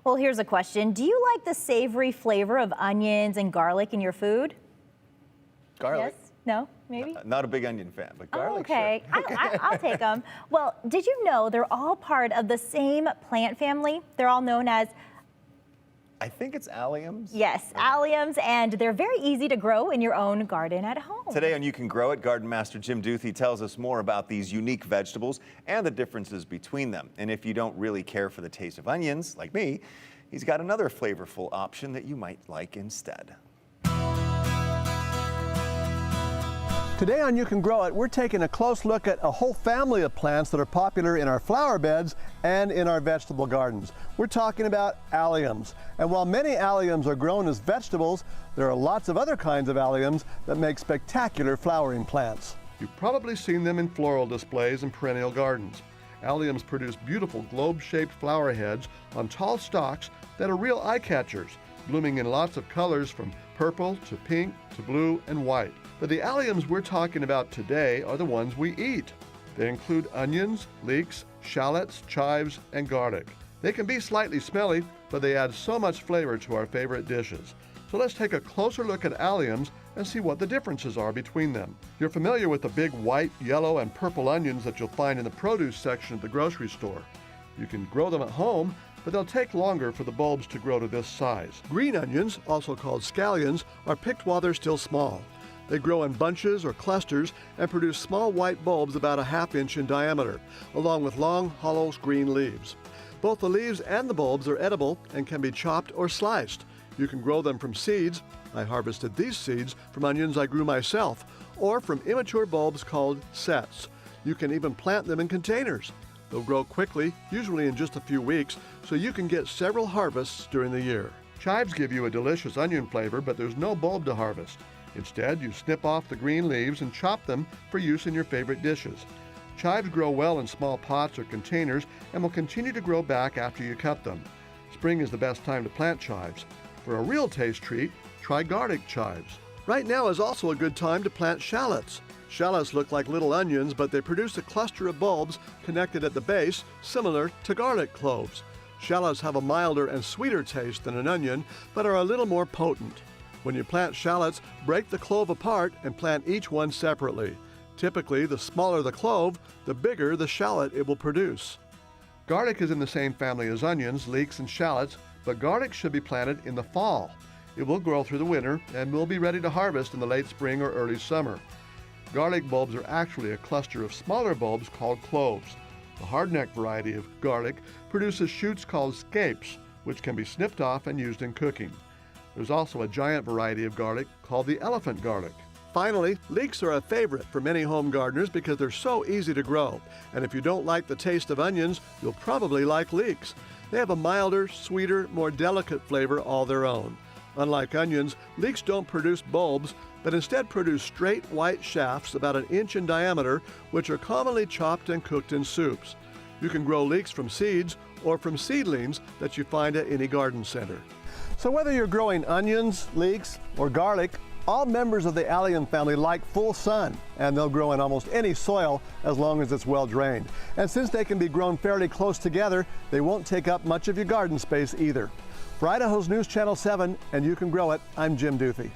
Well, here's a question. Do you like the savory flavor of onions and garlic in your food? Garlic? Yes? No? Maybe? Not a big onion fan, but garlic, okay. sure. I'll take them. Well, did you know they're all part of the same plant family? They're all known as... I think it's alliums. Yes, alliums, and they're very easy to grow in your own garden at home. Today on You Can Grow It, Garden Master Jim Duthie tells us more about these unique vegetables and the differences between them. And if you don't really care for the taste of onions, like me, he's got another flavorful option that you might like instead. Today on You Can Grow It, we're taking a close look at a whole family of plants that are popular in our flower beds and in our vegetable gardens. We're talking about alliums. And while many alliums are grown as vegetables, there are lots of other kinds of alliums that make spectacular flowering plants. You've probably seen them in floral displays and perennial gardens. Alliums produce beautiful globe-shaped flower heads on tall stalks that are real eye-catchers, blooming in lots of colors from purple to pink to blue and white. But the alliums we're talking about today are the ones we eat. They include onions, leeks, shallots, chives, and garlic. They can be slightly smelly, but they add so much flavor to our favorite dishes. So let's take a closer look at alliums and see what the differences are between them. You're familiar with the big white, yellow, and purple onions that you'll find in the produce section at the grocery store. You can grow them at home, but they'll take longer for the bulbs to grow to this size. Green onions, also called scallions, are picked while they're still small. They grow in bunches or clusters and produce small white bulbs about a ½ inch in diameter, along with long, hollow green leaves. Both the leaves and the bulbs are edible and can be chopped or sliced. You can grow them from seeds. I harvested these seeds from onions I grew myself, or from immature bulbs called sets. You can even plant them in containers. They'll grow quickly, usually in just a few weeks, so you can get several harvests during the year. Chives give you a delicious onion flavor, but there's no bulb to harvest. Instead, you snip off the green leaves and chop them for use in your favorite dishes. Chives grow well in small pots or containers and will continue to grow back after you cut them. Spring is the best time to plant chives. For a real taste treat, try garlic chives. Right now is also a good time to plant shallots. Shallots look like little onions, but they produce a cluster of bulbs connected at the base, similar to garlic cloves. Shallots have a milder and sweeter taste than an onion, but are a little more potent. When you plant shallots, break the clove apart and plant each one separately. Typically, the smaller the clove, the bigger the shallot it will produce. Garlic is in the same family as onions, leeks, and shallots, but garlic should be planted in the fall. It will grow through the winter and will be ready to harvest in the late spring or early summer. Garlic bulbs are actually a cluster of smaller bulbs called cloves. The hardneck variety of garlic produces shoots called scapes, which can be snipped off and used in cooking. There's also a giant variety of garlic called the elephant garlic. Finally, leeks are a favorite for many home gardeners because they're so easy to grow. And if you don't like the taste of onions, you'll probably like leeks. They have a milder, sweeter, more delicate flavor all their own. Unlike onions, leeks don't produce bulbs, but instead produce straight white shafts about 1 inch in diameter, which are commonly chopped and cooked in soups. You can grow leeks from seeds or from seedlings that you find at any garden center. So whether you're growing onions, leeks, or garlic, all members of the allium family like full sun, and they'll grow in almost any soil as long as it's well drained. And since they can be grown fairly close together, they won't take up much of your garden space either. For Idaho's News Channel 7 and You Can Grow It, I'm Jim Duthie.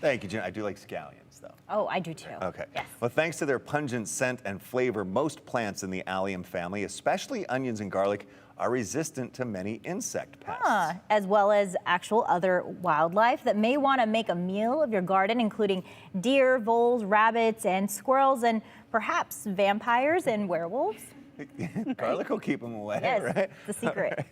Thank you, Jim. I do like scallions, though. Oh, I do too. Okay. Yes. Well, thanks to their pungent scent and flavor, most plants in the allium family, especially onions and garlic, are resistant to many insect pests. As well as actual other wildlife that may want to make a meal of your garden, including deer, voles, rabbits, and squirrels, and perhaps vampires and werewolves. Garlic will keep them away, Yes, right? the secret.